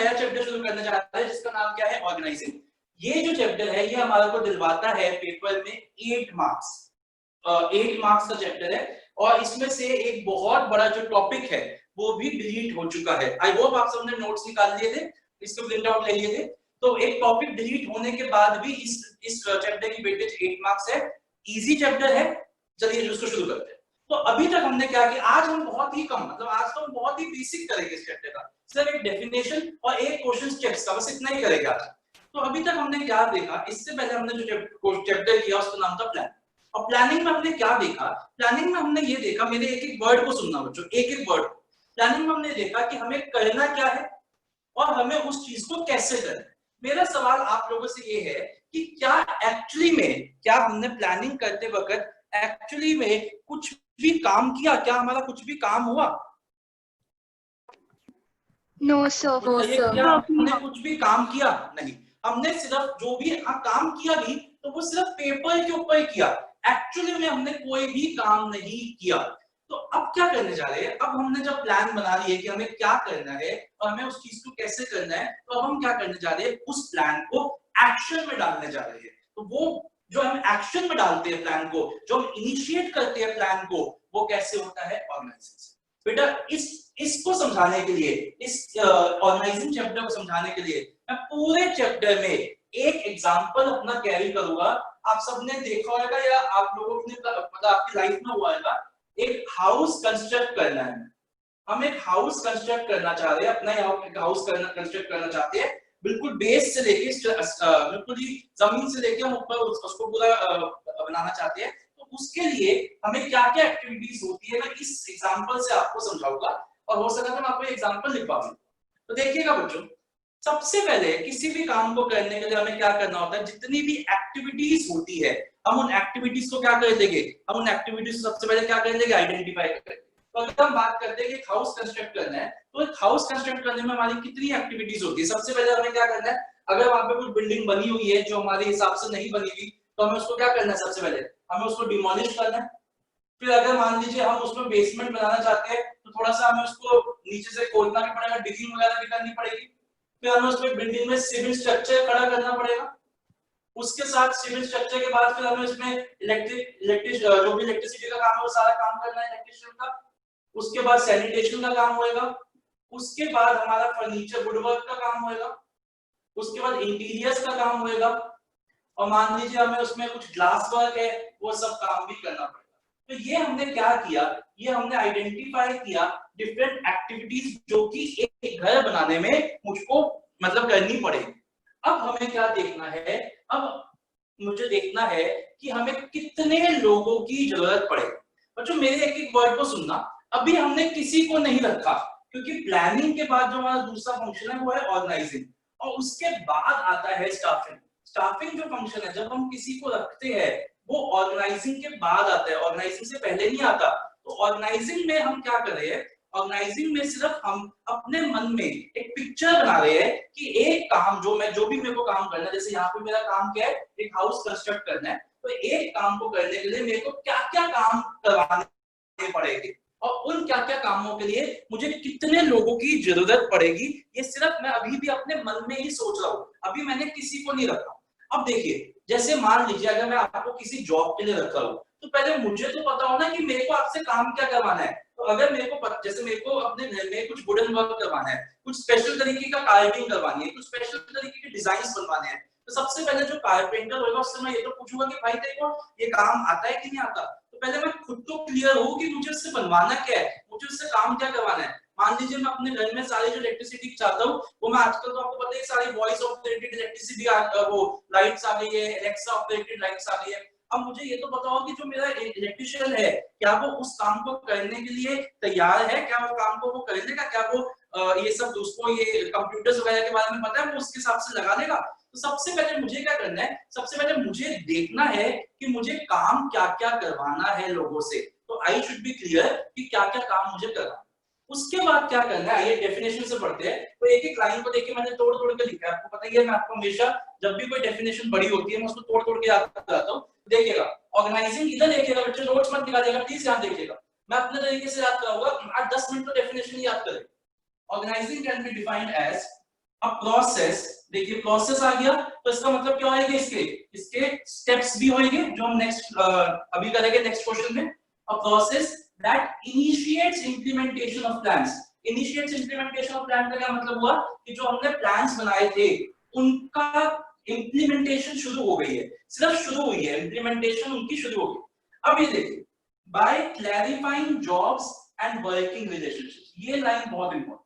नया चैप्टर शुरू करने जा रहे हैं जिसका नाम क्या है, ऑर्गेनाइजिंग। ये जो चैप्टर है ये हमारे को दिलवाता है पेपर में 8 मार्क्स, 8 मार्क्स का चैप्टर है। और इसमें से एक बहुत बड़ा जो टॉपिक है वो भी डिलीट हो चुका है। आई होप आप सबने नोट्स निकाल लिए थे, इसको प्रिंट आउट ले लिए थे। तो एक टॉपिक डिलीट होने के बाद भी इस चैप्टर की वेटेज 8 मार्क्स है। इजी चैप्टर है, चलिए उसको शुरू करते हैं। तो अभी तक हमने क्या किया, आज हम बहुत ही कम, मतलब आज तो हम बहुत ही बेसिक करेंगे इस चैप्टर का, सिर्फ एक डेफिनेशन और एक क्वेश्चन चेक्स का, बस इतना ही करेगा। तो अभी तक हमने क्या देखा, इससे पहले हमने जो चैप्टर किया उसका नाम था प्लान। और प्लानिंग में हमने क्या देखा, प्लानिंग में हमने ये देखा, मेरे एक एक वर्ड को सुनना बच्चों, एक एक वर्ड। प्लानिंग में हमने देखा कि हमें करना क्या है और हमें उस चीज को कैसे करना है। मेरा सवाल आप लोगों से ये है कि क्या एक्चुअली में, क्या हमने प्लानिंग करते वक्त एक्चुअली में कुछ भी काम किया, क्या हमारा कुछ भी काम हुआ? नो सर, क्या हमने कुछ भी काम किया? नहीं, हमने सिर्फ जो भी काम किया भी तो वो सिर्फ पेपर के ऊपर किया, एक्चुअली में हमने कोई भी काम नहीं किया। तो अब क्या करने जा रहे हैं, अब हमने जब प्लान बना लिया कि हमें क्या करना है और हमें उस चीज को कैसे करना है, तो अब हम क्या करने जा रहे हैं, उस प्लान को एक्शन में डालने जा रहे हैं। तो वो जो हम एक्शन में डालते हैं प्लान को, जो हम इनिशिएट करते हैं प्लान को, वो कैसे होता है, ऑर्गेनाइजेशन। बेटा इसको समझाने के लिए, इस ऑर्गेनाइजिंग चैप्टर को समझाने के लिए मैं पूरे चैप्टर में एक एग्जांपल अपना कैरी करूंगा। आप सबने देखा होगा या आप लोगों ने मतलब आपकी लाइफ में हुआ होगा, एक हाउस कंस्ट्रक्ट करना है। हम एक हाउस कंस्ट्रक्ट करना चाह रहे हैं, अपना एक हाउस कंस्ट्रक्ट करना चाहते हैं, बिल्कुल बेस से लेके बिल्कुल ही जमीन से लेके हम ऊपर उसको पूरा बनाना चाहते हैं। तो उसके लिए हमें क्या क्या एक्टिविटीज होती है, मैं इस एग्जांपल से आपको समझाऊंगा और हो सका तो मैं आपको एग्जांपल लिखवा दूंगा। तो देखिएगा बच्चों, सबसे पहले किसी भी काम को करने के लिए हमें क्या करना होता है, जितनी भी एक्टिविटीज होती है हम उन एक्टिविटीज को क्या कर देंगे, हम उन एक्टिविटीज को सबसे पहले क्या कर देंगे, आइडेंटिफाई करेंगे। तो अगर हम बात करते हैं कि हाउस कंस्ट्रक्ट करना है, तो एक हाउस कंस्ट्रक्ट करने में हमारी कितनी एक्टिविटीज होती है। सबसे पहले हमें क्या करना है, अगर वहां पे कोई बिल्डिंग बनी हुई है जो हमारे हिसाब से नहीं बनी हुई, तो हमें उसको क्या करना है, सबसे पहले हमें उसको डिमोलिश करना है। फिर अगर मान लीजिए हम उसमें बेसमेंट बनाना चाहते हैं, तो थोड़ा सा हमें उसको नीचे से खोदना भी पड़ेगा, डिगिंग वगैरह भी करनी पड़ेगी। फिर हमें उसमें बिल्डिंग में सिविल स्ट्रक्चर खड़ा करना पड़ेगा। उसके साथ सिविल स्ट्रक्चर के बाद फिर हमें उसमें इलेक्ट्रिक जो भी इलेक्ट्रिसिटी का काम है वो सारा काम करना है इलेक्ट्रिशियन का। उसके बाद सैनिटेशन का काम होएगा। उसके बाद हमारा फर्नीचर वुडवर्क का काम होएगा। उसके बाद इंटीरियर्स का काम होएगा। और मान लीजिए हमें उसमें कुछ ग्लास वर्क है, वो सब काम भी करना पड़ेगा। तो ये हमने क्या किया, ये हमने आइडेंटिफाई किया डिफरेंट एक्टिविटीज जो कि एक घर बनाने में मुझको मतलब करनी पड़ेगी। अब हमें क्या देखना है, अब मुझे देखना है कि हमें कितने लोगों की जरूरत पड़ेगी। बच्चों मेरे एक एक वर्ड को सुनना, अभी हमने किसी को नहीं रखा क्योंकि प्लानिंग के बाद जो हमारा दूसरा फंक्शन है वो है ऑर्गेनाइजिंग, और उसके बाद आता है स्टाफिंग। स्टाफिंग जो फंक्शन है, जब हम किसी को रखते हैं वो ऑर्गेनाइजिंग के बाद आता है, ऑर्गेनाइजिंग से पहले नहीं आता। तो ऑर्गेनाइजिंग में हम क्या कर रहे हैं, ऑर्गेनाइजिंग में सिर्फ हम अपने मन में एक पिक्चर बना रहे हैं कि एक काम जो भी मेरे को काम करना है, जैसे यहाँ पे मेरा काम क्या है, एक हाउस कंस्ट्रक्ट करना है, तो एक काम को करने के लिए मेरे को क्या क्या काम करवाने पड़ेंगे और उन क्या क्या कामों के लिए मुझे कितने लोगों की जरूरत पड़ेगी, ये सिर्फ मैं अभी भी अपने मन में ही सोच रहा हूँ, अभी मैंने किसी को नहीं रखा। अब देखिए, जैसे मान लीजिए अगर मैं आपको किसी जॉब के लिए रख रहा हूँ, तो पहले मुझे तो पता हो ना कि मेरे को आपसे काम क्या करवाना है। तो अगर मेरे को जैसे मेरे को अपने घर में कुछ वुडन वर्क करवाना है, कुछ स्पेशल तरीके का कार्विंग करवानी है, कुछ स्पेशल तरीके के डिजाइन बनवाने हैं, तो सबसे पहले जो कारपेंटर होगा उससे मैं ये तो पूछूंगा कि भाई तेरे को ये काम आता है कि नहीं आता। तो पहले मैं खुद तो क्लियर हूँ कि मुझे उससे बनवाना क्या है, मुझे उससे काम क्या करवाना है। मान लीजिए मैं अपने घर में सारी जो इलेक्ट्रिसिटी चाहता हूँ वो मैं आजकल तो आपको पता है सारी वॉइस ऑपरेटेड इलेक्ट्रिसिटी वो लाइट्स आ गई है, एलेक्सा ऑपरेटेड लाइट्स आ गई है। अब मुझे ये तो पता हो कि जो मेरा इलेक्ट्रिशियन है क्या वो उस काम को करने के लिए तैयार है, क्या वो काम को वो कर लेगा, क्या वो ये सब दोस्तों ये कंप्यूटर्स वगैरह के बारे में पता है, वो उसके हिसाब से लगा लेगा। तो सबसे पहले मुझे क्या करना है, सबसे पहले मुझे देखना है कि मुझे काम क्या क्या करवाना है लोगों से। तो आई शुड बी क्लियर कि क्या क्या काम मुझे करना। उसके बाद क्या करना है, ये डेफिनेशन से पढ़ते हैं। तो एक एक लाइन को देखिए मैंने तोड़ तोड़ के लिखा है, आपको पता ही है मैं आपको हमेशा जब भी कोई डेफिनेशन बड़ी होती है मैं उसको तोड़ तोड़ के याद कराता हूँ। देखिएगा ऑर्गेनाइजिंग, इधर देखिएगा बच्चे, नोट्स मत निकालिएगा प्लीज, ध्यान देखिएगा, मैं अपने तरीके से याद कराऊंगा, 8-10 मिनट तो डेफिनेशन याद करें। Organizing can be defined as a process, देखिए प्रोसेस आ गया तो इसका मतलब क्या होएगा, इसके स्टेप्स भी होंगे जो हम नेक्स्ट अभी करेंगे नेक्स्ट क्वेश्चन में। अ process that initiates implementation of plans. Initiates implementation of plan का क्या मतलब हुआ कि जो हमने प्लान्स बनाए थे उनका इंप्लीमेंटेशन शुरू हो गई है, सिर्फ शुरू हुई है, इंप्लीमेंटेशन उनकी शुरू हो गई। अब ये देखिए, by clarifying jobs and working relationships, ये लाइन बहुत इंपॉर्टेंट,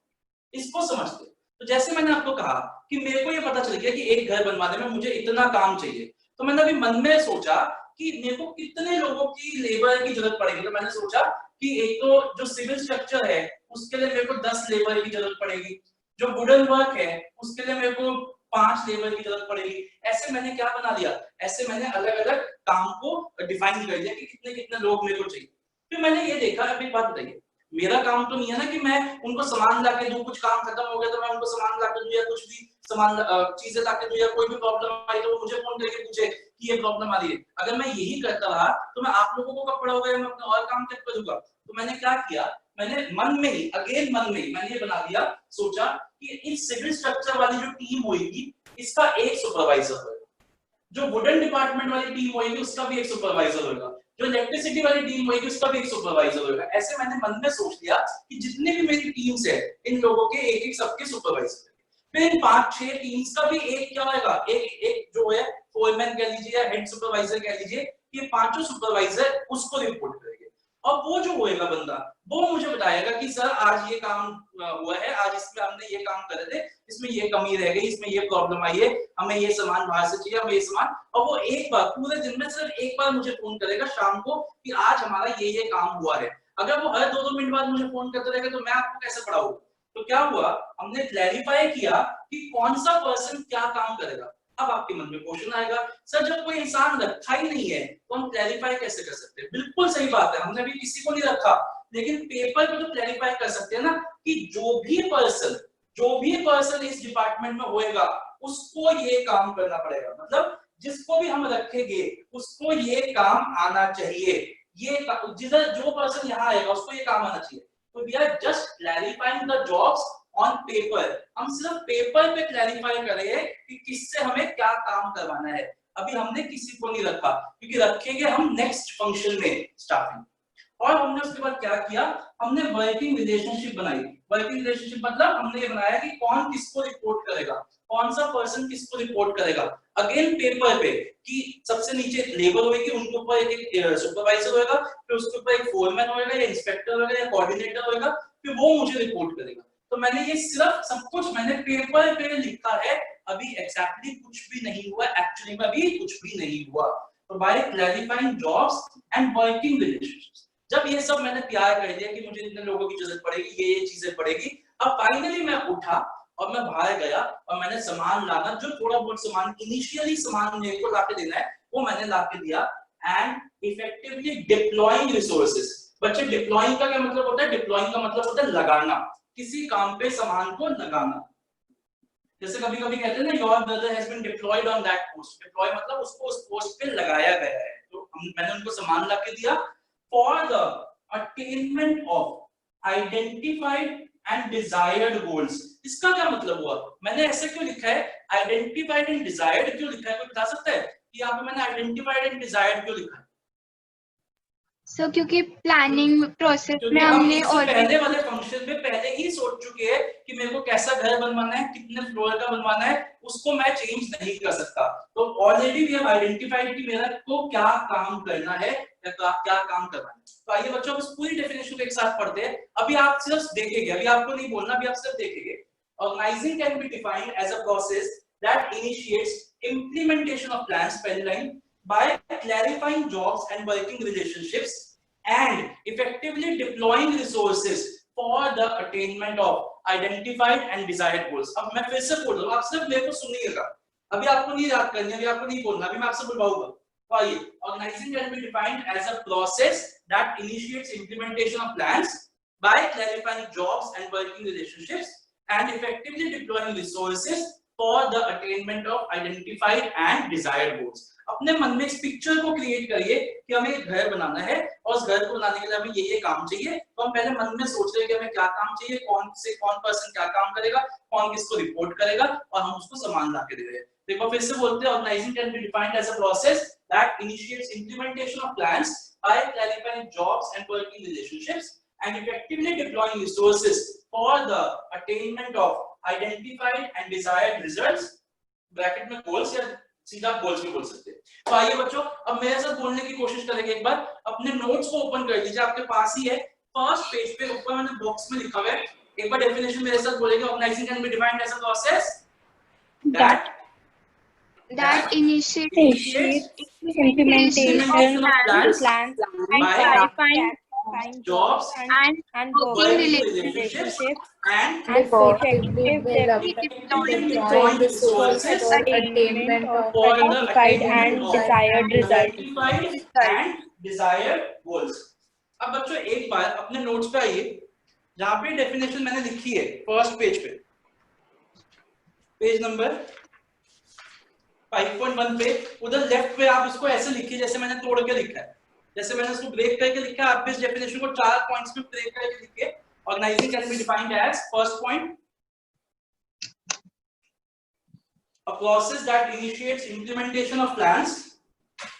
इसको समझते। तो जैसे मैंने आपको कहा कि मेरे को ये पता चल गया कि एक घर बनवाने में मुझे इतना काम चाहिए, तो मैंने अभी मन में सोचा कि मेरे को कितने लोगों की लेबर की जरूरत पड़ेगी। तो मैंने सोचा कि एक तो जो सिविल स्ट्रक्चर है उसके लिए मेरे को 10 लेबर की जरूरत पड़ेगी, जो वुडन वर्क है उसके लिए मेरे को 5 लेबर की जरूरत पड़ेगी। ऐसे मैंने क्या बना लिया, ऐसे मैंने अलग अलग काम को डिफाइन कर दिया कि कितने कितने लोग मेरे को चाहिए। फिर मैंने ये देखा, अभी बात बताइए, मेरा काम तो नहीं है ना कि मैं उनको सामान लाके दूं, कुछ काम खत्म हो गया तो मैं उनको सामान लाके दूं या कुछ भी सामान चीजें लाके दूं, या कोई भी प्रॉब्लम आई तो वो मुझे फोन करके पूछे कि ये प्रॉब्लम आ रही है। अगर मैं यही करता रहा तो मैं आप लोगों को कब पड़ा होगा, मैं अपना और काम कब करूंगा। तो मैंने क्या किया, मैंने मन में ही मैंने ये बना दिया, सोचा कि इस सिविल स्ट्रक्चर वाली जो टीम होगी इसका एक सुपरवाइजर होगा, जो वुडन डिपार्टमेंट वाली टीम होगी उसका भी एक सुपरवाइजर होगा, जो इलेक्ट्रिसिटी वाली टीम होगी उसका भी एक सुपरवाइजर होगा। ऐसे मैंने मन में सोच लिया कि जितने भी मेरी टीम्स है इन लोगों के एक एक सबके सुपरवाइजर। फिर इन 5-6 टीम्स का भी एक क्या होगा, एक जो है फोरमैन कह लीजिए या हेड सुपरवाइजर कह लीजिए, ये पांचों सुपरवाइजर उसको रिपोर्ट करेंगे। और वो जो होएगा बंदा, वो मुझे बताएगा कि सर आज ये काम हुआ है, आज इसमें हमने ये काम करे थे, इसमें ये कमी रह गई, इसमें ये प्रॉब्लम आई है, हमें ये सामान बाहर से चाहिए, हमें ये सामान। और वो एक बार पूरे दिन में सिर्फ एक बार मुझे फोन करेगा शाम को कि आज हमारा ये काम हुआ है। अगर वो हर 2-2 मिनट बाद मुझे फोन करते रहेगा तो मैं आपको कैसे पढ़ाऊं। तो क्या हुआ, हमने क्लैरिफाई किया कि कौन सा पर्सन क्या काम करेगा। अब आपके मन में क्वेश्चन आएगा, सर जब कोई इंसान रखा ही नहीं है तो हम क्लैरिफाई कैसे कर सकते हैं। बिल्कुल सही बात है, हमने भी किसी को नहीं रखा, लेकिन पेपर पे तो क्लैरिफाई कर सकते हैं ना कि जो भी पर्सन इस डिपार्टमेंट में होएगा उसको ये काम करना पड़ेगा। मतलब जिसको भी हम रखेंगे उसको ये काम आना चाहिए, ये जो पर्सन यहाँ आएगा उसको ये काम आना चाहिए। तो we are just clarifying the jobs on paper, हम सिर्फ पेपर पे क्लैरिफाई कर रहे हैं कि किससे हमें क्या काम करवाना है। अभी हमने किसी को नहीं रखा क्योंकि रखेंगे हम नेक्स्ट फंक्शन में स्टाफिंग। और हमने उसके बाद क्या किया, हमने वर्किंग रिलेशनशिप बनाई। वर्किंग रिलेशनशिप मतलब हमने ये बनाया कि कौन किसको रिपोर्ट करेगा, कौन सा पर्सन किसको रिपोर्ट करेगा। अगेन पेपर पे कि सबसे नीचे लेबर होगी, उनके ऊपर एक सुपरवाइजर होगा, फिर उसके ऊपर एक फोरमैन होगा या इंस्पेक्टर होगा या कोऑर्डिनेटर होगा, फिर वो मुझे रिपोर्ट करेगा। तो मैंने ये सिर्फ सब कुछ मैंने पेपर पे लिखा है, अभी एग्जैक्टली कुछ भी नहीं हुआ, एक्चुअली में अभी कुछ भी नहीं हुआ। तो by clarifying jobs and working relationships, जब ये सब मैंने तैयार कर दिया कि मुझे इतने लोगों की जरूरत पड़ेगी, ये चीजें पड़ेगी, अब फाइनली मैं उठा और मैं बाहर गया और मैंने सामान लाना, जो थोड़ा बहुत सामान इनिशियली सामान मेरे को लाके देना है वो मैंने लाके दिया। And effectively deploying resources. बच्चे डिप्लॉइंग का क्या मतलब होता है, डिप्लॉइंग का मतलब होता है लगाना, किसी काम पे सामान को लगाना। जैसे कभी कभी कहते हैं ना, your brother has been deployed on that post. Deploy मतलब उसको उस पोस्ट पे लगाया गया है। तो मैंने उनको सामान लाके दिया for the attainment of identified and desired goals. इसका क्या मतलब हुआ, मैंने ऐसे क्यों लिखा है, आइडेंटिफाइड एंड डिजायर्ड क्यों लिखा है, कोई बता सकता है कि यहाँ पे मैंने आइडेंटिफाइड एंड डिजायर्ड क्यों लिखा है। सो क्योंकि प्लानिंग प्रोसेस में हम हमने इससे पहले वाले फंक्शन में पहले ही सोच चुके हैं कि मेरे को कैसा घर बनवाना है, कितने फ्लोर का बनवाना है, उसको मैं चेंज नहीं कर सकता। तो ऑलरेडी वी हैव आइडेंटिफाइड कि मेरा को क्या काम करना है या क्या काम करना है। तो आइए बच्चों, बस पूरी डेफिनेशन एक साथ पढ़ते हैं। अभी आप सिर्फ देखेंगे, अभी आपको नहीं बोलना, अभी आप सिर्फ देखेंगे। Organizing can be defined as a process that initiates implementation of plans, pen line, by clarifying jobs and working relationships and effectively deploying resources for the attainment of identified and desired goals। अब मैं फिर से बोल रहा हूँ, आप सिर्फ मेरे को सुनिएगा, अभी आपको नहीं याद करनी, अभी आपको नहीं बोलना, अभी मैं आपसे बुलवाऊंगा। तो आइए, organizing can be defined as a process that initiates implementation of plans by clarifying jobs and working relationships and effectively deploying resources for the attainment of identified and desired goals। अपने मन में इस पिक्चर को create करिए कि हमें एक घर बनाना है और उस घर को बनाने के लिए हमें ये काम चाहिए। तो हम पहले मन में सोच रहे हैं कि हमें क्या काम चाहिए, कौन पर्सन क्या काम करेगा, कौन किसको रिपोर्ट करेगा और हम उसको सामान ला के दे रहे हैं। देखो फिर से बोलते हैं, organizing can be defined as a process that initiates implementation of plans by clarifying jobs and working relationships and effectively deploying resources for the attainment of identified and desired results, bracket में goals या सीधा goals भी बोल सकते हैं। तो आइए बच्चों, अब मेरे साथ बोलने की कोशिश करेंगे। एक बार अपने नोट्स को ओपन कर लीजिए, आपके पास ही है, फर्स्ट पेज पे ऊपर मैंने बॉक्स में लिखा हुआ है। एक बार डेफिनेशन मेरे साथ बोलेंगे, organizing can be defined as a process that initiates implementation of plans plans by clarifying jobs and working working relationships relationships and and effectively effectively deploying deploying resources resources for attainment attainment of of for the identified attainment and of desired results. identified and desired goals। अब बच्चों एक बार अपने notes पे आइए, जहां पे definition मैंने लिखी है फर्स्ट पेज पे, पेज नंबर 5.1 पे, उधर लेफ्ट पे आप इसको ऐसे लिखिए जैसे मैंने तोड़ के लिखा है, जैसे मैंने इसको ब्रेक करके लिखा है। आप भी इस डेफिनेशन को 4 पॉइंट्स में ब्रेक करके लिखिए। Organizing can be defined as, first point, a process that initiates implementation of plans,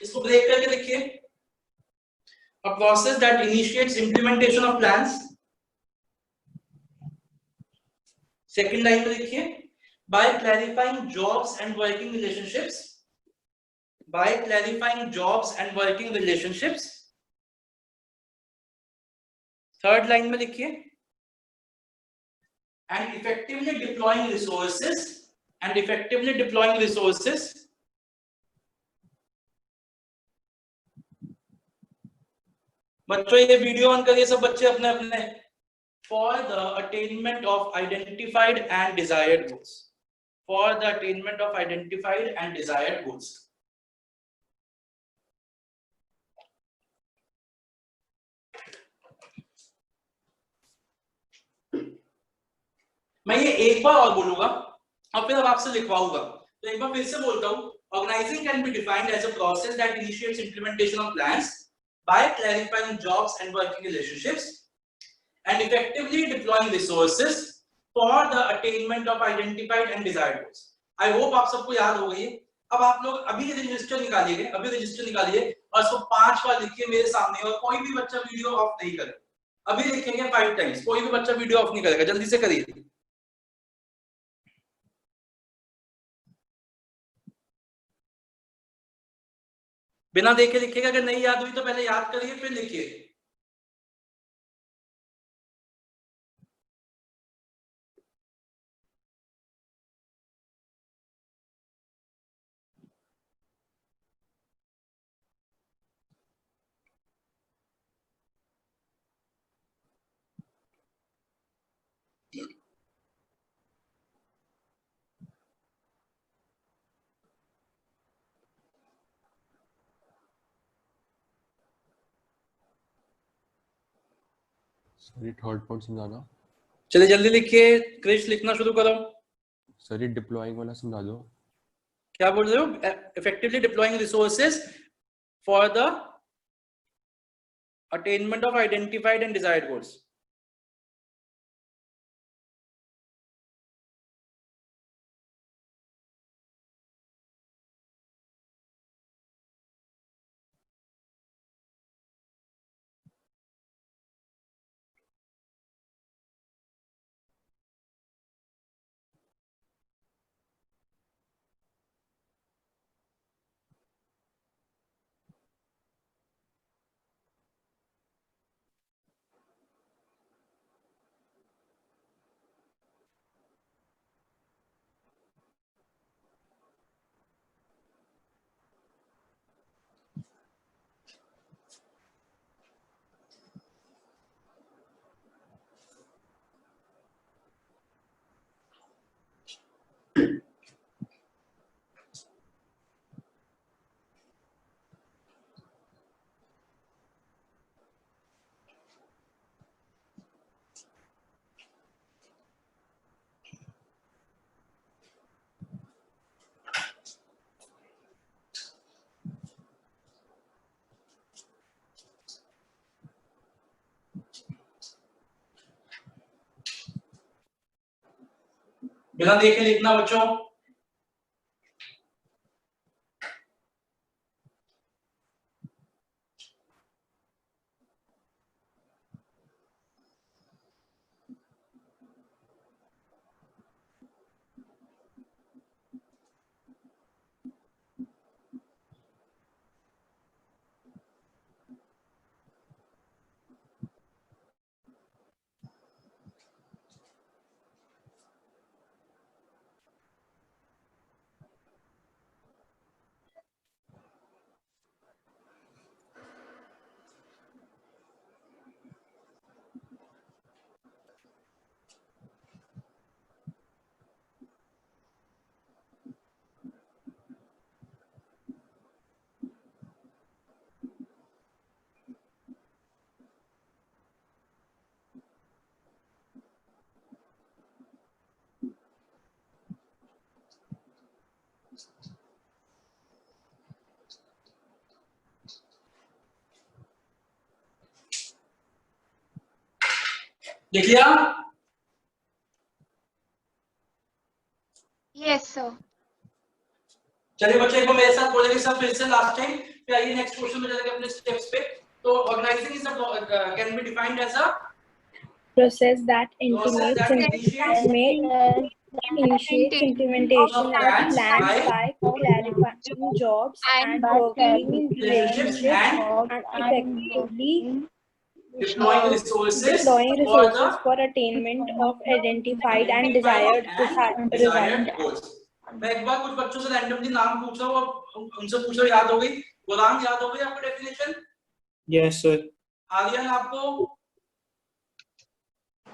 इसको ब्रेक करके लिखिए, a process that initiates implementation of plans। Second line में लिखिए, by clarifying jobs and working relationships, by clarifying jobs and working relationships। Third line में लिखिए, and effectively deploying resources, and effectively deploying resources बच्चों ये video on करिए सब बच्चे अपने अपने, for the attainment of identified and desired goals, for the attainment of identified and desired goals। मैं ये एक बार और बोलूंगा और फिर अब आपसे लिखवाऊंगा, तो एक बार फिर से बोलता हूं, organizing can be defined as a process that initiates implementation of plans by clarifying jobs and working relationships and effectively deploying resources for the attainment of identified and desired goals। I hope आप सबको याद हो गई। अब आप लोग अभी register निकालिए, अभी रजिस्टर निकालिए और इसको 5 बार लिखिए मेरे सामने, और कोई भी बच्चा वीडियो ऑफ नहीं करे। अभी लिखेंगे 5 टाइम्स, कोई भी बच्चा वीडियो ऑफ नहीं करेगा, जल्दी से करिए। बिना देखे लिखिएगा, अगर नहीं याद हुई तो पहले याद करिए फिर लिखिए। सर ये थर्ड पॉइंट समझाना। चलिए जल्दी लिखिए, क्रिश लिखना शुरू करो। सर ये डिप्लॉइंग वाला समझा दो। क्या बोल रहे हो? Effectively deploying resources for the attainment of identified and desired goals. बिना देखे लिखना बच्चों। लिख लिया? Yes sir. चलिए बच्चे एक बार मेरे साथ बोलेंगे सब फिर से लास्ट टाइम, फिर आइए नेक्स्ट क्वेश्चन में चलेंगे अपने स्टेप्स पे। तो organizing is can be defined as a process that initiates implementation of plans by clarifying jobs and programming relationships and effectively deploying resources for attainment of identified and desired goals. मैं एक बार कुछ बच्चों से randomly नाम पूछ रहा हूँ, उनसे पूछ रहा, याद हो गई? गुलाम याद हो गई आपको डेफिनेशन? Yes sir. आर्यन आपको?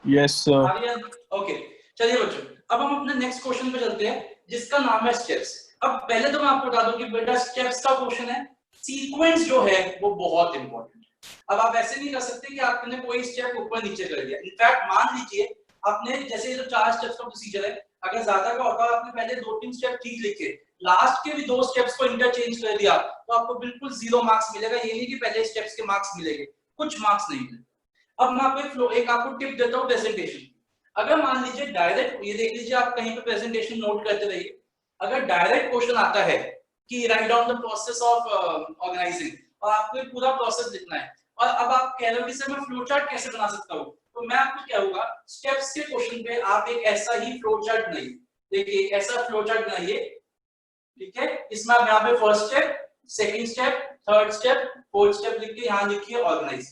Yes sir. आर्यन ओके। चलिए बच्चों अब हम अपने नेक्स्ट क्वेश्चन पे चलते हैं जिसका नाम है स्टेप्स। अब पहले तो मैं आपको बता दूं कि बेटा स्टेप्स का क्वेश्चन है, सीक्वेंस जो है वो बहुत इंपॉर्टेंट है। अब आप ऐसे नहीं कर सकते कि आपने कोई स्टेप ऊपर नीचे कर दिया। इनफैक्ट मान लीजिए आपने जैसे ये जो 4 स्टेप्स का प्रोसीजर है, अगर ज्यादा का होता है आपने पहले 2-3 स्टेप ठीक लिखे, लास्ट के भी 2 स्टेप्स को इंटरचेंज कर दिया तो आपको बिल्कुल 0 मार्क्स मिलेगा। ये नहीं कि पहले स्टेप्स के मार्क्स मिलेंगे, कुछ मार्क्स नहीं मिलेंगे। अब मैं आपको एक आपको टिप देता हूं प्रेजेंटेशन। अगर मान लीजिए डायरेक्ट, ये देख लीजिए आप कहीं पे प्रेजेंटेशन नोट करते रहिए, अगर डायरेक्ट क्वेश्चन आता है कि write down the process of organizing और आपको पूरा प्रोसेस लिखना है और अब आप कह रहे हो कि सर मैं फ्लो चार्ट कैसे बना सकता हूं, तो मैं आपको क्या होगा स्टेप्स के क्वेश्चन पे आप एक ऐसा ही फ्लो चार्ट बनाइए। देखिए ऐसा फ्लो चार्ट बनाइए, ठीक है? इसमें आप यहाँ पे first step, second step, third step, fourth step लिख के यहाँ लिखिए ऑर्गेनाइज।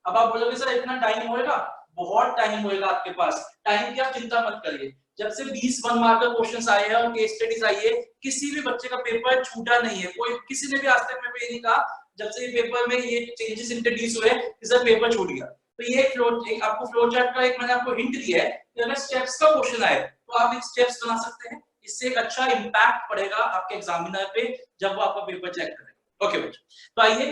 अब आप बोलोगे सर इतना टाइम होएगा? बहुत टाइम होएगा आपके पास। टाइम की आप चिंता मत करिए, जब से 20 1 मार्क का क्वेश्चंस आए हैं और केस स्टडीज आई है, किसी भी बच्चे का पेपर छूटा नहीं है। कोई किसी ने भी आज तक मेरे को ये नहीं कहा जब से ये पेपर में ये चेंजेस इंट्रोड्यूस हुए कि सर पेपर छूट गया। तो ये एक आपको फ्लो चार्ट का एक मैंने आपको हिंट दिया है कि अगर स्टेप्स का क्वेश्चन आए तो आप एक स्टेप्स बना सकते हैं। इससे एक अच्छा इंपैक्ट पड़ेगा आपके एग्जामिनर पे जब वो आपका पेपर चेक करेगा। ओके बच्चों, तो आइए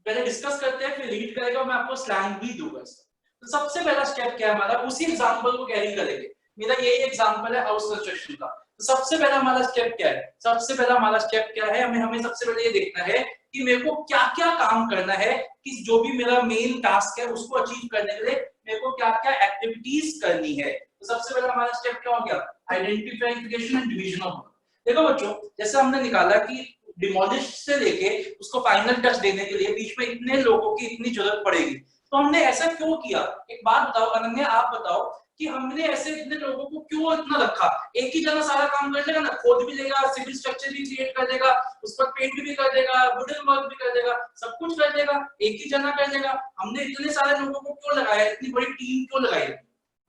पहले डिस्कस करते हैं, फिर रीड करेगा, मैं आपको स्लैंग भी दूंगा। तो सबसे पहला स्टेप क्या है हमारा, उसी एग्जांपल को कैरी करेंगे। मेरा यही एग्जांपल है हाउस कंस्ट्रक्शन का। तो सबसे पहला हमारा स्टेप क्या है? सबसे पहला हमारा स्टेप क्या है, हमें सबसे पहले ये देखना है कि मेरे को क्या-क्या काम करना है, कि जो भी मेरा मेन टास्क है उसको अचीव करने के लिए मेरे को क्या-क्या एक्टिविटीज करनी है। तो सबसे पहला हमारा स्टेप क्या हो गया? Identification and division of work. देखो बच्चों, जैसे हमने निकाला कि डिमोलिश से लेके उसको फाइनल टच देने के लिए बीच में इतने लोगों की इतनी जरूरत पड़ेगी, तो हमने ऐसा क्यों किया? एक बात बताओ अनन्या, आप बताओ कि हमने ऐसे इतने लोगों को क्यों इतना रखा? एक ही जना सारा काम कर लेगा ना, खोद भी लेगा, सिविल स्ट्रक्चर भी क्रिएट कर देगा, उस पर पेंट भी कर देगा, वुडन वर्क भी कर देगा, सब कुछ कर देगा, एक ही जना कर देगा। हमने इतने सारे लोगों को क्यों लगाया, इतनी बड़ी टीम क्यों लगाई?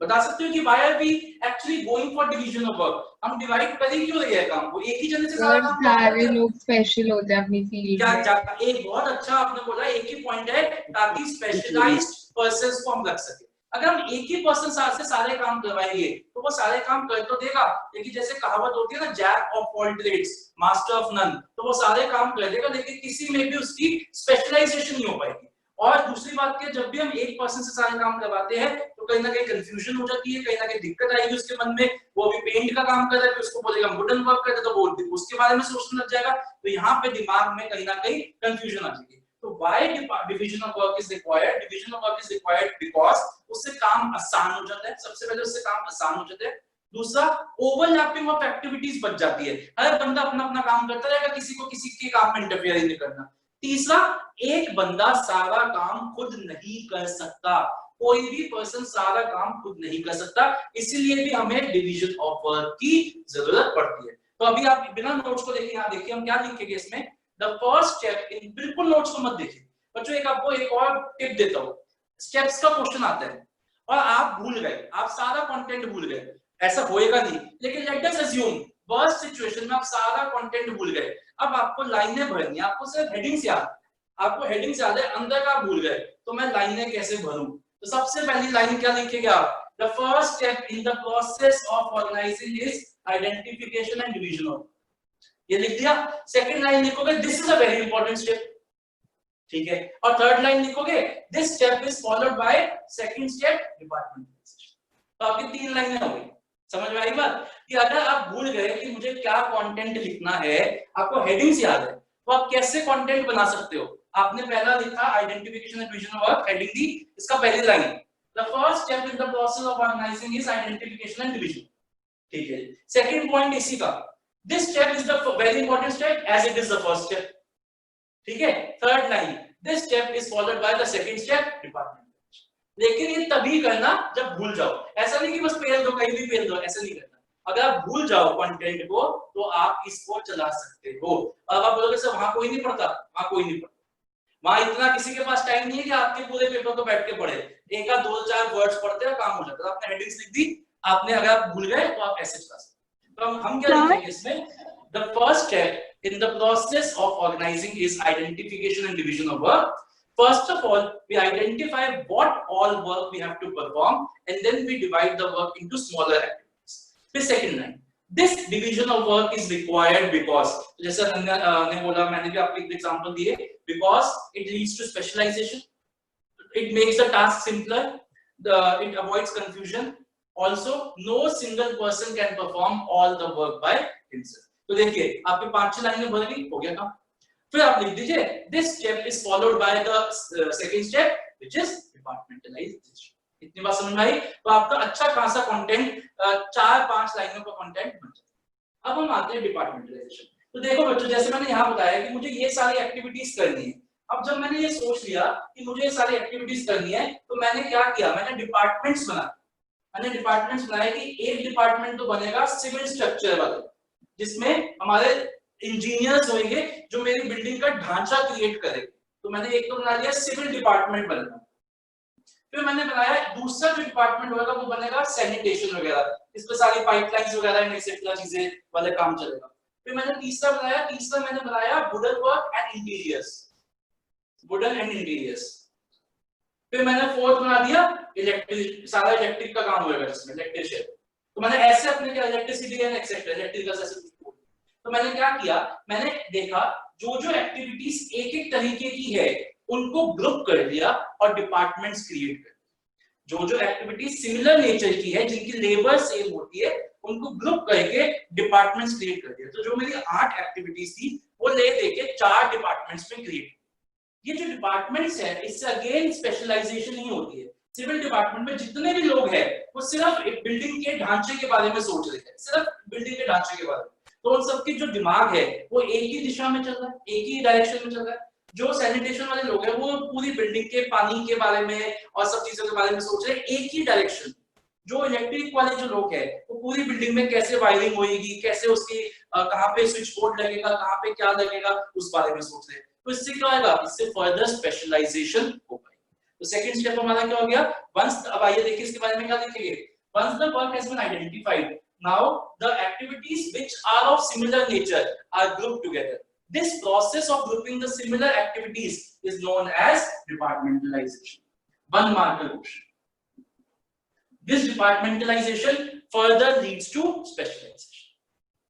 बता सकते हो कि why are we actually going for division of work? हम डिवाइड कर ही क्यों रहे हैं काम को? एक ही जने से सारा काम सारे लोग स्पेशल होते हैं अपनी फील्ड में। क्या एक बहुत अच्छा आपने बोला, एक ही पॉइंट है ताकि स्पेशलाइज्ड पर्संस को हम रख सके। अगर हम एक ही पर्सन से सारे काम करवाएंगे तो वो सारे काम कर तो देगा, लेकिन जैसे कहावत होती है ना, jack of all trades master of none, तो वो सारे काम कर देगा लेकिन किसी में भी उसकी स्पेशलाइजेशन नहीं हो पाएगी। और दूसरी बात क्या, जब भी हम एक पर्सन से सारे काम करवाते हैं तो कहीं ना कहीं कंफ्यूजन हो जाती है, कहीं ना कहीं दिक्कत आएगी उसके मन में। वो भी पेंट का काम कर रहा है, उसको बोलेगा वुडन वर्क कर रहा है तो वो उसके बारे में सोचने लग जाएगा, तो यहाँ पे दिमाग में कहीं ना कहीं कंफ्यूजन आ जाएगी। तो why division of work is required? Division of work is required because उससे काम आसान हो जाता है। सबसे पहले उससे काम आसान हो जाता है। दूसरा ओवरलैपिंग ऑफ एक्टिविटीज बच जाती है, हर बंदा अपना अपना काम करता रहेगा, किसी को किसी के काम में इंटरफेयर नहीं करना। तीसरा, एक बंदा सारा काम खुद नहीं कर सकता, कोई भी पर्सन सारा काम खुद नहीं कर सकता, इसीलिए भी हमें डिवीजन ऑफ वर्क की जरूरत पड़ती है। तो अभी आप बिना नोट्स को देखे यहाँ देखिए हम क्या लिखेंगे इसमें, द फर्स्ट स्टेप इन, बिल्कुल नोट्स को मत देखिए बच्चों, एक आपको एक और टिप देता हूँ, स्टेप्स का क्वेश्चन आता है और आप भूल गए, आप सारा कंटेंट भूल गए, ऐसा होएगा नहीं, लेकिन let us assume worst situation में आप सारा कंटेंट भूल गए, अब आपको लाइनें भरनी है, आपको सिर्फ हेडिंग्स याद, आपको हेडिंग्स याद है, अंदर का भूल गए, तो मैं लाइनें कैसे भरूं? तो सबसे पहली लाइन क्या लिखेंगे आप, the first step in the process of organizing is identification and division of, ये लिख दिया। सेकंड लाइन लिखोगे this is a very important step, ठीक है, और थर्ड लाइन लिखोगे this step is followed by second step departmentalization. तो आपकी 3 लाइनें हो गई, समझ में आई बात, कि अगर आप भूल गए कि मुझे क्या कंटेंट लिखना है, आपको हेडिंग्स याद है, तो आप कैसे कंटेंट बना सकते हो, आपने पहला लिखा identification and division of work, heading दी, इसका पहली line the first step in the process of organizing is identification and division, ठीक है। सेकंड पॉइंट इसी का, this step is the very important step as it is the first step, ठीक है। Third line this step is followed by the second step department, लेकिन ये तभी करना जब भूल जाओ, ऐसा नहीं कि बस पेल दो कहीं भी पेल दो, ऐसा नहीं करना, अगर आप भूल जाओ कंटेंट को तो आप इसको चला सकते हो। अब आप बोलोगे सर वहां कोई नहीं पढ़ता, वहां कोई नहीं पढ़ता, वहां इतना किसी के पास टाइम नहीं है कि आपके पूरे पेपर को बैठ के पढ़े, एक या 2-4 वर्ड्स पढ़ते हैं काम हो जाता है, आपने हेडिंग्स लिख दी, आपने अगर आप भूल गए तो आप ऐसे चला सकते हैं। तो हम क्या लिखेंगे इसमें, the first step in the process of organizing is identification and division of work. First of all, we identify what all work we have to perform and then we divide the work into smaller activities. The second line, this division of work is required because, जैसे ने बोला, मैंने भी आपको एक example दिए, because it leads to specialization, it makes the task simpler, it avoids confusion, also no single person can perform all the work by himself. तो देखिए आपके 5-6 लाइनें भर गई, हो गया काम। फिर आप लिख दीजिए this step is followed by the second step which is departmentalisation. इतनी बात समझ में आई? तो आपका अच्छा खासा कंटेंट 4-5 लाइनों का कंटेंट बन जाता है। अब हम आते हैं डिपार्टमेंटलाइजेशन। तो देखो बच्चों, जैसे मैंने यहाँ बताया कि मुझे ये सारी एक्टिविटीज करनी है, अब जब मैंने ये सोच लिया कि मुझे ये सारी एक्टिविटीज करनी है तो मैंने क्या किया, मैंने डिपार्टमेंट्स बनाए। मैंने डिपार्टमेंट्स बनाए कि एक डिपार्टमेंट तो बनेगा सिविल स्ट्रक्चर वाला, जिसमें हमारे इंजीनियर्स होंगे जो मेरी बिल्डिंग का ढांचा क्रिएट करेंगे। तो मैंने एक तो बना लिया सिविल डिपार्टमेंट बनेगा। फिर मैंने बनाया दूसरा जो डिपार्टमेंट होगा वो बनेगा सैनिटेशन वगैरह, इस पे सारी पाइपलाइंस वगैरह एक्सेट्रा चीजें वाले काम चलेगा। फिर मैंने तीसरा मैंने बनाया wooden work and interiors, wooden and interiors. फिर मैंने फोर्थ बना दिया इलेक्ट्रिक, सारा इलेक्ट्रिक का काम होगा इसमें, इलेक्ट्रिशियन। तो मैंने ऐसे अपने क्या इलेक्ट्रिसिटी एंड एक्सेट्रा इलेक्ट्रिकल ऐसे। तो मैंने क्या किया, मैंने देखा जो जो एक्टिविटीज एक एक तरीके की है उनको ग्रुप कर दिया और डिपार्टमेंट्स क्रिएट कर दिया। जो जो एक्टिविटीज सिमिलर नेचर की है, जिनकी लेबर सेम होती है, उनको ग्रुप करके डिपार्टमेंट्स क्रिएट कर दिया। तो जो मेरी 8 एक्टिविटीज थी वो ले देके 4 डिपार्टमेंट्स में क्रिएट। ये जो डिपार्टमेंट्स है इससे अगेन स्पेशलाइजेशन ही होती है। सिविल डिपार्टमेंट में जितने भी लोग हैं वो सिर्फ एक बिल्डिंग के ढांचे के बारे में सोच रहे हैं, सिर्फ बिल्डिंग के ढांचे के बारे में। तो उन सबकी जो दिमाग है वो एक ही दिशा में चल रहा है, एक ही डायरेक्शन में चल रहा है। जो सैनिटेशन वाले लोग हैं वो पूरी बिल्डिंग के पानी के बारे में और सब चीजों के बारे में सोच रहे हैं, एक ही डायरेक्शन। जो इलेक्ट्रिक वाले जो लोग हैं वो पूरी बिल्डिंग में कैसे वायरिंग होगी, कैसे उसकी कहाँ पे स्विच बोर्ड लगेगा, कहाँ पे क्या लगेगा, उस बारे में सोच रहे हैं। तो इससे क्या होगा, इससे फर्दर स्पेशलाइजेशन हो पाएगी। तो सेकंड स्टेप हमारा क्या हो गया, वंस, अब आइए देखिए इसके बारे में क्या लिखेंगे। Once the work has been identified, now the activities which are of similar nature are grouped together. This process of grouping the similar activities is known as departmentalization. One marker question. This departmentalization further leads to specialization.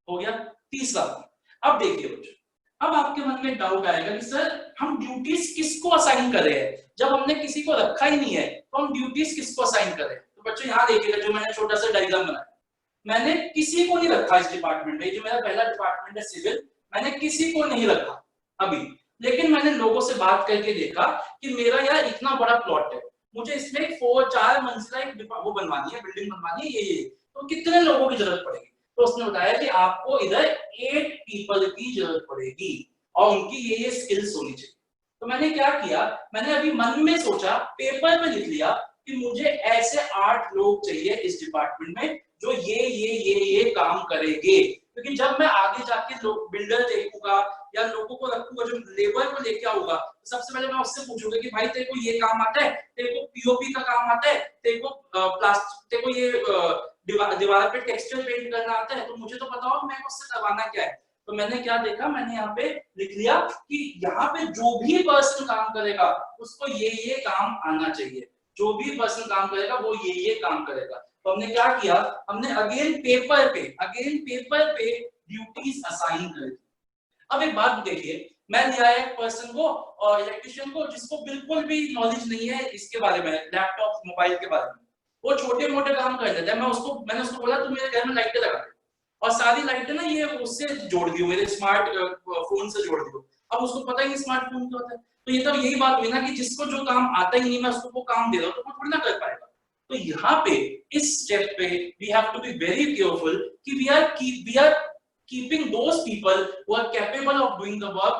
हो गया तीसरा। अब देखिए बच्चों, अब आपके मन में डाउट आएगा कि सर हम ड्यूटीज किसको असाइन कर रहे हैं, जब हमने किसी को रखा ही नहीं है तो हम ड्यूटीज किसको असाइन कर रहे हैं। तो बच्चों यहाँ देखिएगा, जो मैंने छोटा सा डायग्राम बनाया, मैंने किसी को नहीं रखा इस डिपार्टमेंट में। जो मेरा पहला डिपार्टमेंट है सिविल, मैंने किसी को नहीं रखा अभी, लेकिन मैंने लोगों से बात करके देखा कि मेरा यार इतना बड़ा प्लॉट है, मुझे इसमें 4 मंजिला एक वो बनवानी है, बिल्डिंग बनवानी है, ये तो कितने लोगों की जरूरत पड़ेगी? तो उसने बताया कि आपको इधर 8 पीपल की जरूरत पड़ेगी और उनकी ये स्किल्स होनी चाहिए। तो मैंने क्या किया, मैंने अभी मन में सोचा, पेपर पे लिख लिया कि मुझे ऐसे 8 लोग चाहिए इस डिपार्टमेंट में जो ये काम करेंगे। क्योंकि जब मैं आगे जाके लोग बिल्डर देखूंगा या लोगों को रखूंगा जो लेबर को लेके आऊंगा, तो सबसे पहले मैं उससे पूछूंगा कि भाई तेरे को ये काम आता है, तेरे को पीओपी का काम आता है, तेरे को प्लास्टिक, तेरे को ये दीवार पे टेक्सचर पेंट करना आता है, तो मुझे तो पता हो मैं उससे करवाना क्या है। तो मैंने क्या देखा, मैंने यहाँ पे लिख लिया कि यहाँ पे जो भी पर्सन काम करेगा उसको ये काम आना चाहिए, जो भी पर्सन काम करेगा वो ये काम करेगा। तो हमने क्या किया, हमने अगेन पेपर पे ड्यूटीज असाइन कर दी। अब एक बात देखिए, मैं लिया एक पर्सन को और इलेक्ट्रिशियन को जिसको बिल्कुल भी नॉलेज नहीं है इसके बारे में, लैपटॉप मोबाइल के बारे में, वो छोटे मोटे काम कर देता है। मैंने उसको बोला तू मेरे घर में लाइटें लगा दे, और सारी लाइटें ना ये उससे जोड़ दियो, मेरे स्मार्ट फोन से जोड़ दियो। अब उसको पता ही नहीं स्मार्टफोन क्या होता है। तो ये तो यही बात हुई ना कि जिसको जो काम आता ही नहीं मैं उसको वो काम दे रहा हूँ तो वो थोड़ी ना कर पाएगा। तो यहाँ पे इस स्टेप पे we have to be very careful कि we are keeping those people who are capable of doing the work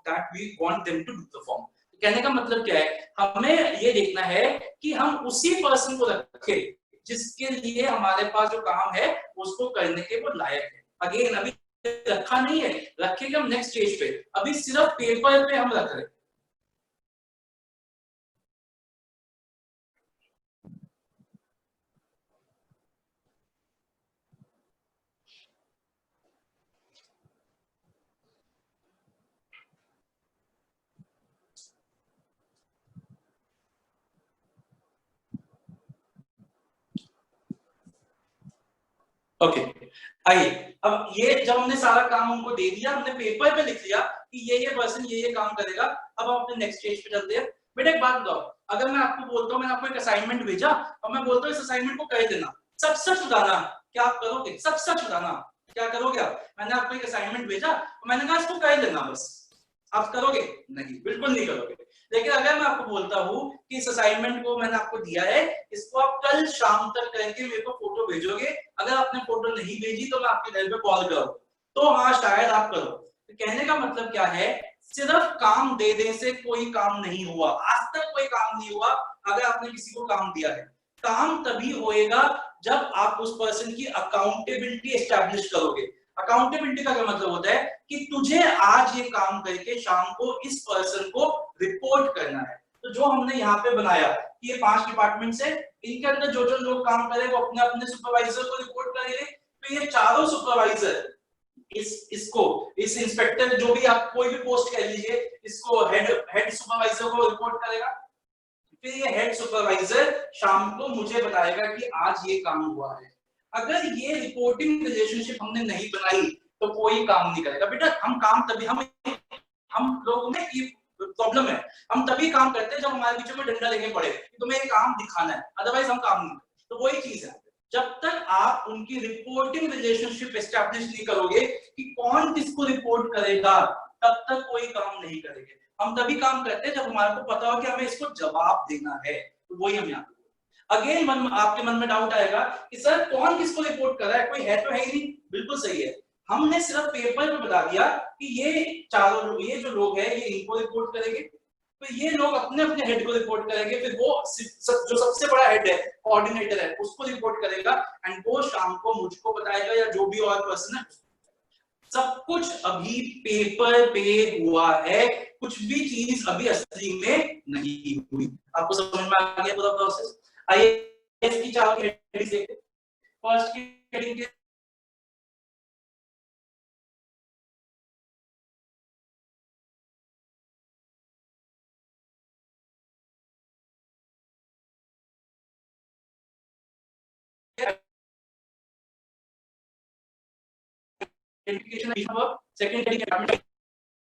that we want them to perform। कहने का मतलब क्या है, हमें ये देखना है कि हम उसी पर्सन को रखें जिसके लिए हमारे पास जो काम है उसको करने के वो लायक है। अगेन अभी रखा नहीं है, रखेंगे हम नेक्स्ट स्टेज पे, अभी सिर्फ पेपर पे हम रख रहे हैं। ओके आइए, अब ये जब हमने सारा काम उनको दे दिया, हमने पेपर पे लिख लिया कि ये पर्सन ये काम करेगा, अब हम अपने नेक्स्ट स्टेज पे चलते हैं। बेटा एक बात बताओ, अगर मैं आपको बोलता हूँ, मैंने आपको एक असाइनमेंट भेजा और मैं बोलता हूँ इस असाइनमेंट को कर देना, सब सच बताना, क्या आप करोगे? सब सच बताना, क्या करोगे आप? मैंने आपको एक असाइनमेंट भेजा और मैंने कहा इसको कर देना बस, आप करोगे? नहीं, बिल्कुल नहीं करोगे। लेकिन अगर मैं आपको बोलता हूँ कि इस असाइनमेंट को मैंने आपको दिया है, इसको आप कल शाम तक करके मेरे को फोटो भेजोगे, अगर आपने फोटो नहीं भेजी तो मैं आपके घर पे कॉल करूँ, तो हाँ शायद आप करो। तो कहने का मतलब क्या है, सिर्फ काम दे दे से कोई काम नहीं हुआ, आज तक कोई काम नहीं हुआ। अगर आपने किसी को काम दिया है, काम तभी होएगा जब आप उस पर्सन की अकाउंटेबिलिटी एस्टैब्लिश करोगे। अकाउंटेबिलिटी का क्या मतलब होता है कि तुझे आज ये काम करके शाम को इस पर्सन को रिपोर्ट करना है। तो जो हमने यहाँ पे बनाया कि ये 5 डिपार्टमेंट्स है, इनके अंदर जो जो लोग काम करे वो अपने अपने सुपरवाइजर को रिपोर्ट करेंगे। तो ये चारों सुपरवाइजर इस इंस्पेक्टर, जो भी आप कोई भी पोस्ट कह लीजिए, इसको हेड सुपरवाइजर को रिपोर्ट करेगा। फिर ये हेड सुपरवाइजर शाम को मुझे बताएगा कि आज ये काम हुआ है। अगर ये रिपोर्टिंग रिलेशनशिप हमने नहीं बनाई तो कोई काम नहीं करेगा। बेटा हम काम तभी हम लोगों में ये प्रॉब्लम है, हम तभी काम करते हैं जब हमारे पीछे में डंडा लेके पड़े कि तुम्हें ये काम दिखाना है, अदरवाइज हम काम नहीं करते। तो वही चीज है, जब तक आप उनकी रिपोर्टिंग रिलेशनशिप एस्टैब्लिश नहीं करोगे कि कौन किसको रिपोर्ट करेगा, तब तक कोई काम नहीं करेंगे। हम तभी काम करते हैं जब हमारे को पता हो कि हमें इसको जवाब देना है। तो वही हम यहाँ अगेन आपके मन में डाउट आएगा कि सर कौन किसको रिपोर्ट कर रहा है, कोई है तो है ही नहीं। बिल्कुल सही है, हमने सिर्फ पेपर पे बता दिया कि ये चारों लोग, ये जो लोग हैं ये इनको रिपोर्ट करेंगे, तो ये लोग अपने अपने हेड को रिपोर्ट करेंगे, फिर वो जो सबसे बड़ा हेड है, कोऑर्डिनेटर है, उसको रिपोर्ट करेगा एंड वो शाम को मुझको बताएगा या जो भी और पर्सन है। सब कुछ अभी पेपर पे हुआ है, कुछ भी चीज अभी असली में नहीं हुई। आपको समझ में आ गया पूरा प्रोसेस? आइए इसकी चार हेडिंग देखते हैं। फर्स्ट की heading identification of second heading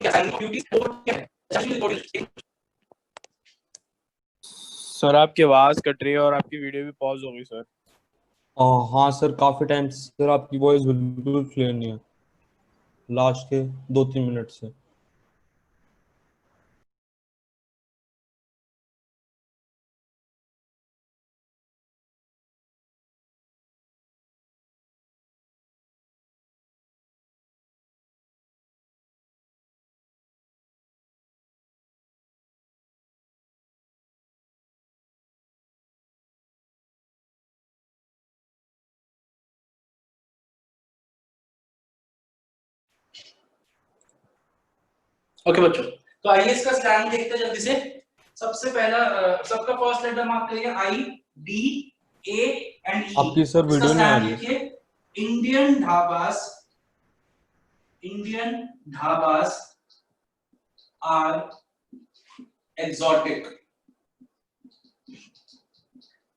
assignment duties, fourth क्या है सेशन रिपोर्टिंग। सर आपकी आवाज कट रही है और आपकी वीडियो भी पॉज हो गई सर। हाँ सर, काफी टाइम से सर आपकी वॉइस बिल्कुल क्लियर नहीं है, लास्ट के 2-3 मिनट से। ओके बच्चों, तो आइए इसका स्लैंग देखते हैं जल्दी से। सबसे पहला सबका फर्स्ट लेटर मार्क करिए, आई डी ए एंड ई। आपकी सर वीडियो नहीं आ रही है। लिखिए Indian dhabas are exotic.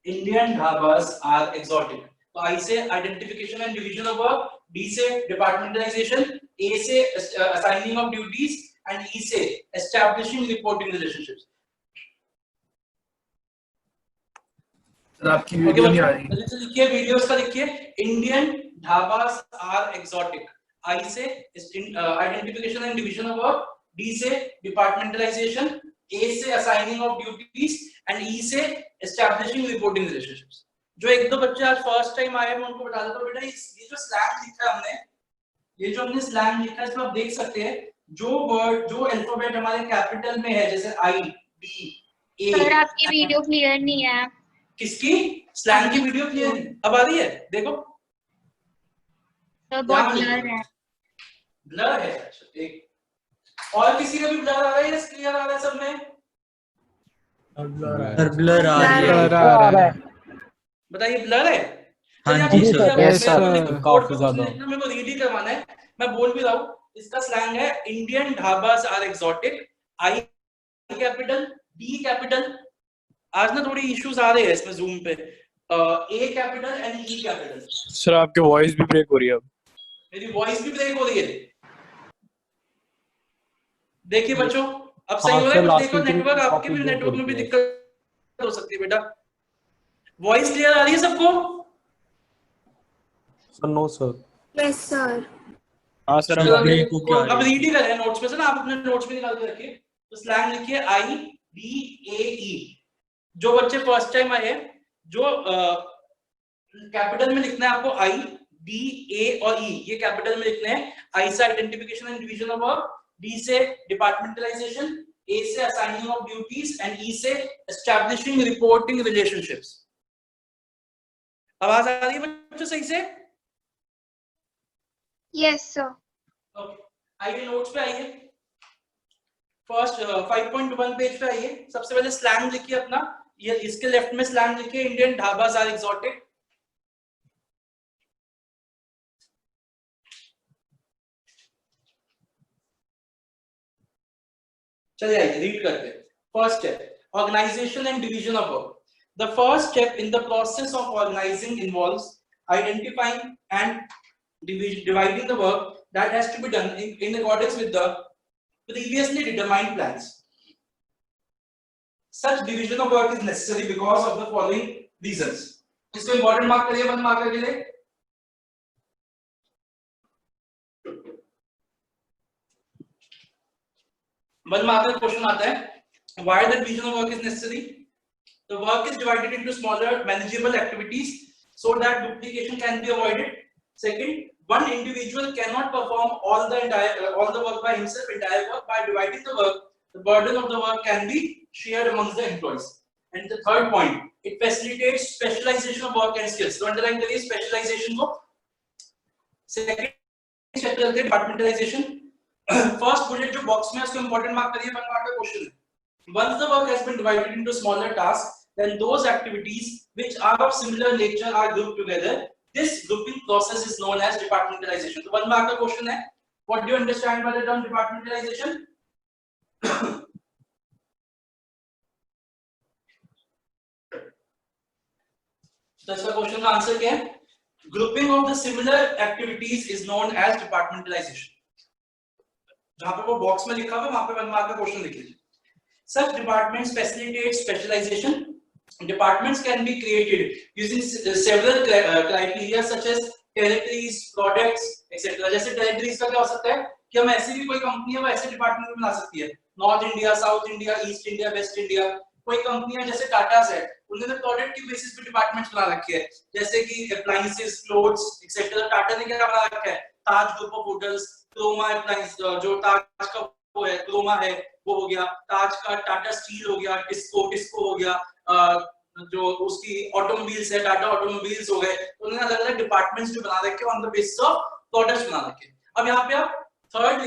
Indian dhabas are exotic. तो I से identification and division of work, D से departmentalization, A से assigning of duties and E से establishing reporting relationships. आपकी वीडियो नहीं आ रही। जल्दी लिखिए, वीडियोस का लिखिए। Indian dhabas are exotic. I से identification and division of work, D से departmentalization, A से assigning of duties and E से establishing reporting relationships. जो एक दो बच्चे आज फर्स्ट टाइम आए, मैं उनको बता देता हूँ बेटा, ये जो स्लैंग लिखा है हमने, ये जो हमने स्लैंग लिखा है, इसमें आप देख सकते हैं जो वर्ड, जो अल्फाबेट हमारे कैपिटल में है, जैसे आई डी ए। सर आपकी वीडियो क्लियर नहीं है। किसकी? स्लैंग की वीडियो क्लियर अब आ रही है? देखो तो बहुत ब्लर है। ब्लर है? अच्छा, एक और किसी का भी ब्लर आ रहा है या क्लियर आ रहा है सब में? ब्लर आ रहा है। बताइए, ब्लर है? हाँ जी सर, यस सर, काफी ज्यादा। मेरे को रीड ही करवाना है, मैं बोल भी रहा हूँ। इसका स्लैंग है Indian dhabas are exotic, I capital, D capital. आज ना थोड़ी इश्यूज आ रहे हैं इसमें जूम पे, A capital and E capital. Sir आपकी वॉइस भी ब्रेक हो रही है अब। मेरी वॉइस भी ब्रेक हो रही है? देखिए बच्चों, अब सही हो रहा है? देखो नेटवर्क, आपके भी नेटवर्क में भी दिक्कत हो सकती है बेटा। वॉइस क्लियर आ रही है सबको? Sir no sir. Yes sir. हाँ सर, अब रीड ही करें नोट्स में से ना, आप अपने नोट्स में निकाल के रखिए। तो स्लैंग लिखिए आई डी ए ई। जो बच्चे फर्स्ट टाइम आए, जो कैपिटल में लिखना है आपको, आई डी ए और ई, ये कैपिटल में लिखने हैं। आई से identification and division of work, D से डिपार्टमेंटलाइजेशन, ए से असाइनिंग ऑफ ड्यूटीज एंड ई से एस्टैब्लिशिंग रिपोर्टिंग रिलेशनशिप्स। आवाज आ रही है बच्चों सही से? Yes sir. ओके, आइए नोट्स पे आइए। फर्स्ट 5.1 पेज पे आइए। सबसे पहले स्लैंग लिखिए अपना, ये इसके लेफ्ट में स्लैंग लिखिए, इंडियन ढाबास आर एक्सोटिक। चलिए आइए रीड करते हैं। First step, organization and division of work. The first step in the process of organizing involves identifying and dividing the work that has to be done in accordance with the previously determined plans. Such division of work is necessary because of the following reasons. इसको important mark करिए, 1 mark के लिए। One mark का question आता है, why the division of work is necessary? The work is divided into smaller manageable activities so that duplication can be avoided. Second, one individual cannot perform all the work by himself, entire work. By dividing the work, the burden of the work can be shared amongst the employees. And the third point, it facilitates specialization of work and skills. So underline करिए specialization को। Second chapter है departmentalization। First bullet जो box में है उसको important mark करिए, 1 mark का question है। Once the work has been divided into smaller tasks, then those activities which are of similar nature are grouped together. This grouping process is known as departmentalization. So 1 mark का question है, what do you understand by the term departmentalization? तो इसका question का answer क्या है? Grouping of the similar activities is known as departmentalization. जहां पे वो बॉक्स में लिखा हुआ है वहां पे 1 मार्क का क्वेश्चन लिख लीजिए। Such departments facilitate specialization. Departments can be created using several criteria such as territories, products, etc. जैसे territories का क्या हो सकता है कि हम ऐसी भी कोई कंपनी है वो ऐसे डिपार्टमेंट में बना सकती है, north India, south India, east India, waste India. कोई कंपनी है जैसे टाटा है, उन्होंने प्रोडक्ट की बेसिस पे डिपार्टमेंट्स बना रखे हैं, जैसे कि अप्लायंसेस, क्लोथ्स, एक्सेट्रा। टाटा ने क्या बना रखा है? Taj group of hotels, Croma appliance, जो ताज का वो है, क्रोमा है वो हो गया, ताज का टाटा स्टील हो गया, टिस्को हो गया, जो उसकी ऑटोमोबाइल्स है, टाटा ऑटोमोबाइल्स हो गए। तो उन्होंने अलग अलग डिपार्टमेंट्स जो बना रखे हैं on the basis of products बना रखे हैं। अब यहाँ पे आप थर्ड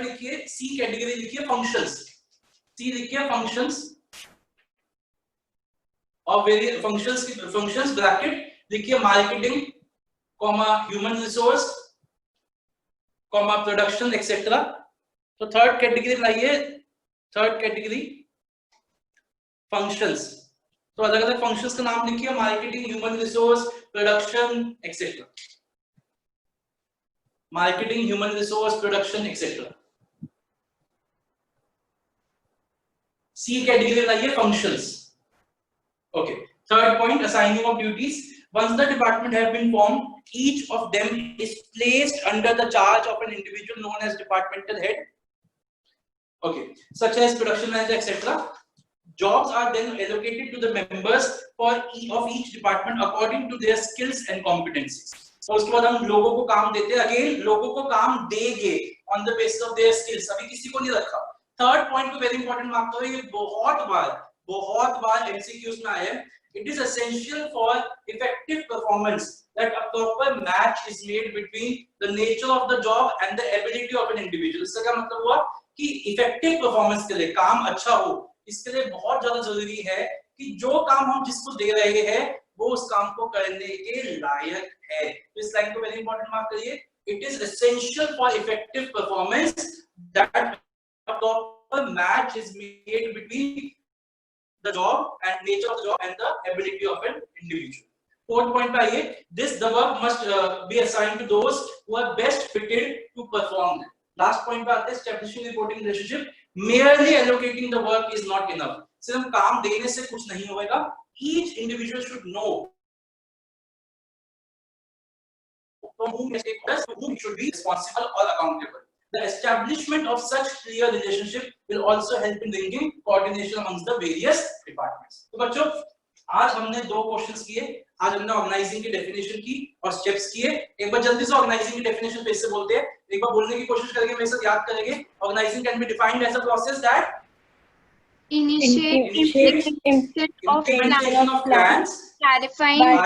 लिखिए सी कैटेगरी लिखिए फंक्शंस, सी लिखिए फंक्शंस और वेरियस फंक्शंस ब्रैकेट लिखिए marketing comma human resource comma production etcetera. तो थर्ड कैटेगरी बनाइए, थर्ड कैटेगरी फंक्शंस। तो अलग अलग फंक्शंस का नाम लिखिए, marketing, human resource, production etcetera, marketing, human resource, production etcetera. C category बनाइए functions. Okay, third point assigning of duties. Once the department have been formed, each of them is placed under the charge of an individual known as departmental head. Okay, such as production manager etc. Jobs are then allocated to the members of each department according to their skills and competencies. तो उसके बाद हम लोगों को काम देते हैं, again लोगों को काम देंगे on the basis of their skills, अभी किसी को नहीं रखा। थर्ड पॉइंट को वेरी इंपॉर्टेंट मार्क करो, ये बहुत बार एमसीक्यूज में आया है। It is essential for effective performance that a proper match is made between the nature of the job and the ability of an individual. इसका क्या मतलब हुआ कि इफेक्टिव परफॉर्मेंस के लिए, काम अच्छा हो, इसके लिए बहुत ज्यादा जरूरी है कि जो काम हम जिसको दे रहे हैं वो उस काम को करने के लायक है। तो इस लाइन को वेरी इंपॉर्टेंट मार्क करिए। It is essential for effective performance that a proper match is made between the job and nature of the job and the ability of an individual. Fourth point पे आइए, this the work must be assigned to those who are best fitted to perform them. Last point पे आते हैं, establishing reporting relationship. Merely allocating the work is not enough. सिर्फ काम देने से कुछ नहीं होगा. Each individual should know from whom he should be responsible or accountable. The establishment of such clear relationship will also help in bringing coordination amongst the various departments. तो बच्चों, आज हमने दो क्वेश्चंस किए। आज हमने ऑर्गेनाइजिंग की डेफिनेशन की और स्टेप्स किए। एक बार जल्दी से ऑर्गेनाइजिंग की डेफिनेशन पे से बोलते हैं, एक बार बोलने की कोशिश करेंगे, मेरे साथ याद करेंगे। Organizing can be defined as a process that Initiate of plans, clarifying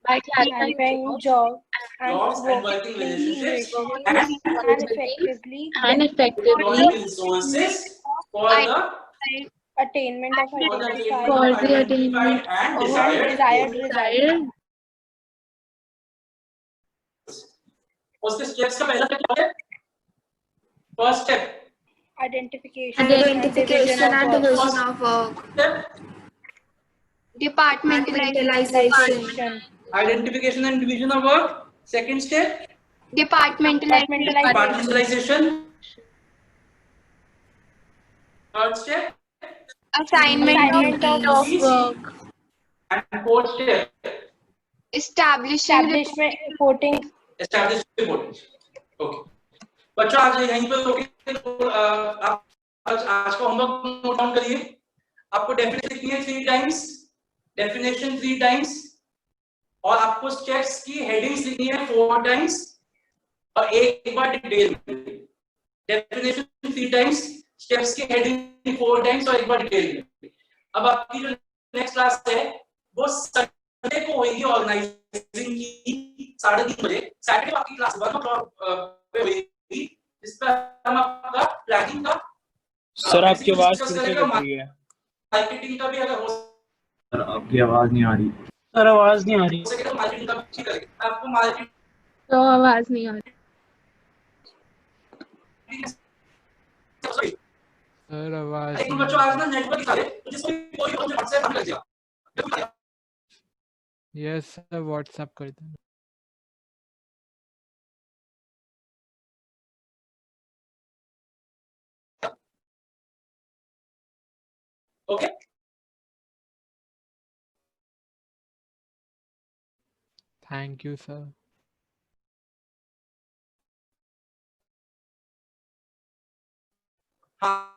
by clarifying jobs and working relationships and effectively deploying resources for the attainment of identified for the attainment and of desired desired result. उसके steps का पहला step क्या है? First step identification identification and of work. division of work, step departmentalization, identification and division of work. Second step departmentalization, third step assignment of work, and fourth step establishing reporting establish reporting. Okay, बच्चों आज यहीं पर रोके। आप आज का homework note down करिए। आपको डेफिनेशन लिखनी है 3 टाइम्स, डेफिनेशन 3 टाइम्स, और आपको स्टेप्स की हेडिंग्स लिखनी है 4 टाइम्स और एक बार डिटेल में। डेफिनेशन 3 टाइम्स, स्टेप्स की हेडिंग 4 टाइम्स और एक बार डिटेल में। अब आपकी जो नेक्स्ट क्लास है वो संडे को होगी ऑर्गेनाइजिंग की 3:30 बजे। सैटरडे आपकी क्लास 1 पे होगी, इस पर हम आपका प्लानिंग का सर आपकी आवाज फिर से कट रही है। मार्केटिंग का भी अगर हो सर आपकी आवाज नहीं आ रही। सर आवाज नहीं आ रही। सके तो मार्केटिंग का भी करेंगे। आपको मार्केटिंग तो आवाज नहीं आ रही। सर आवाज एक बच्चों आज ना नेटवर्क दिखा दे, तो जिसको कोई व्हाट्सएप कर दिया। यस सर व्हाट्सएप कर देना। Okay, thank you sir. हाँ